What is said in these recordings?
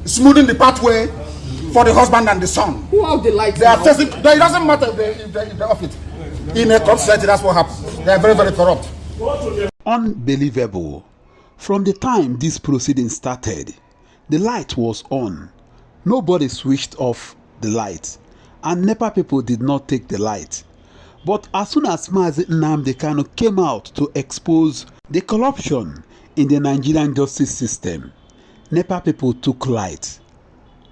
smoothing the pathway for the husband and the son. Who have the lights? They are facing. It doesn't matter if they're off it. In a corrupt society, that's what happens. They are very, very corrupt. Unbelievable. From the time this proceeding started, the light was on. Nobody switched off the light, and NEPA people did not take the light. But as soon as Nnamdi Kanu came out to expose the corruption in the Nigerian justice system, NEPA people took light.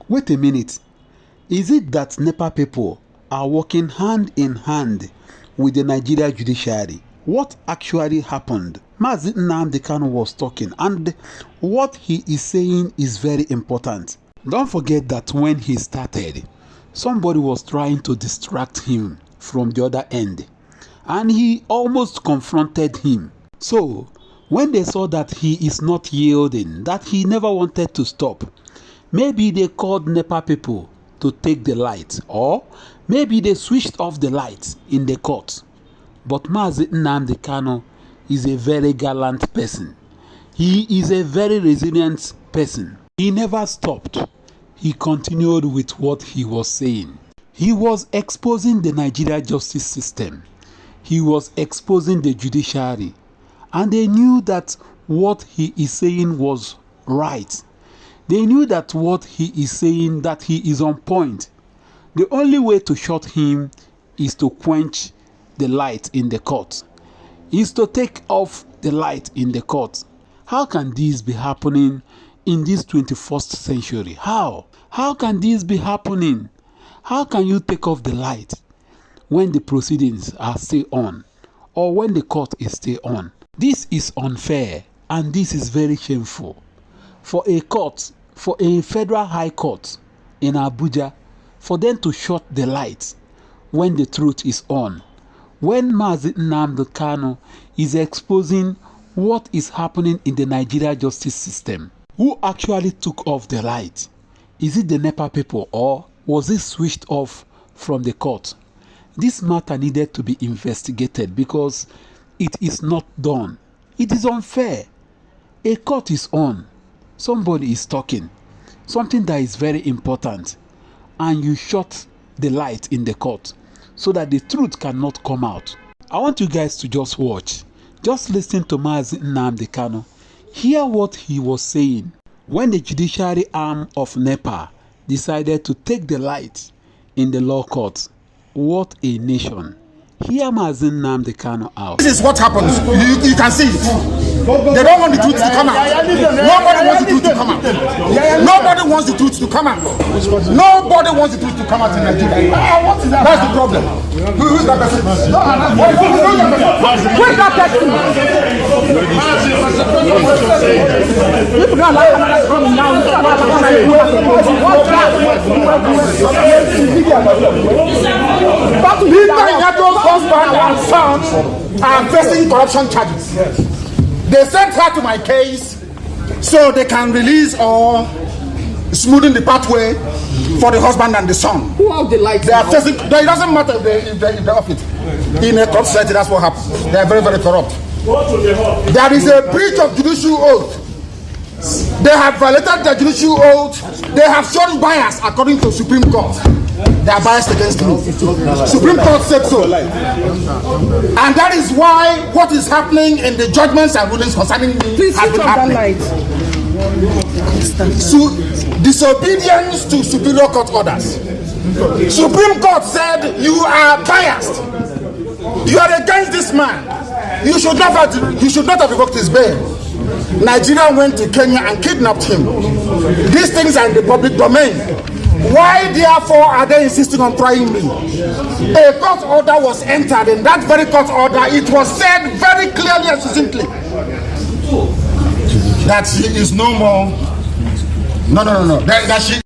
Wait a minute. Is it that NEPA people are working hand in hand with the Nigeria Judiciary? What actually happened? Nnamdi Kanu was talking, and what he is saying is very important. Don't forget that when he started, somebody was trying to distract him from the other end, and he almost confronted him. So when they saw that he is not yielding, that he never wanted to stop, maybe they called NEPA people to take the light, or maybe they switched off the lights in the court. But Nnamdi Kanu is a very gallant person. He is a very resilient person. He never stopped. He continued with what he was saying. He was exposing the Nigeria justice system. He was exposing the judiciary. And they knew that what he is saying was right. They knew that what he is saying, that he is on point. The only way to shut him is to quench the light in the court, is to take off the light in the court. How can this be happening in this 21st century? How can this be happening? How can you take off the light when the proceedings are still on, or when the court is still on? This is unfair, and this is very shameful for a court, for a federal high court in Abuja, for them to shut the light when the truth is on. When Nnamdi Kanu is exposing what is happening in the Nigeria justice system, who actually took off the light? Is it the NEPA people, or was it switched off from the court? This matter needed to be investigated because it is not done. It is unfair. A court is on. Somebody is talking. Something that is very important. And you shut the light in the court so that the truth cannot come out. I want you guys to just watch. Just listen to Nnamdi Kanu. Hear what he was saying when the judiciary arm of NEPA decided to take the light in the law court. What a nation. Hear Nnamdi Kanu out. This is what happens. You can see it. They don't want the truth to come out. Nobody wants the truth to come out. Nobody wants the truth to come out. Nobody wants the truth to come out in Nigeria. That's the problem. Who is that person? Who is that person? People don't like cameras coming now. Binta Nyako's husband and son are facing corruption charges. They sent her to my case so they can release or smoothing the pathway for the husband and the son. Who have the lights? They are facing. It doesn't matter if they're off it. In a corrupt society, that's what happens. They are very, very corrupt. There is a breach of judicial oath. They have violated the judicial oath. They have shown bias according to Supreme Court. They are biased against me. Supreme Court said so. And that is why what is happening in the judgments and rulings concerning me has been happening. Disobedience to Superior Court orders. Supreme Court said you are biased. You are against this man. You should not have revoked his bail. Nigeria went to Kenya and kidnapped him. These things are in the public domain. Why therefore are they insisting on trying me? A court order was entered. In that very court order, it was said very clearly and succinctly that she is no more. No. That she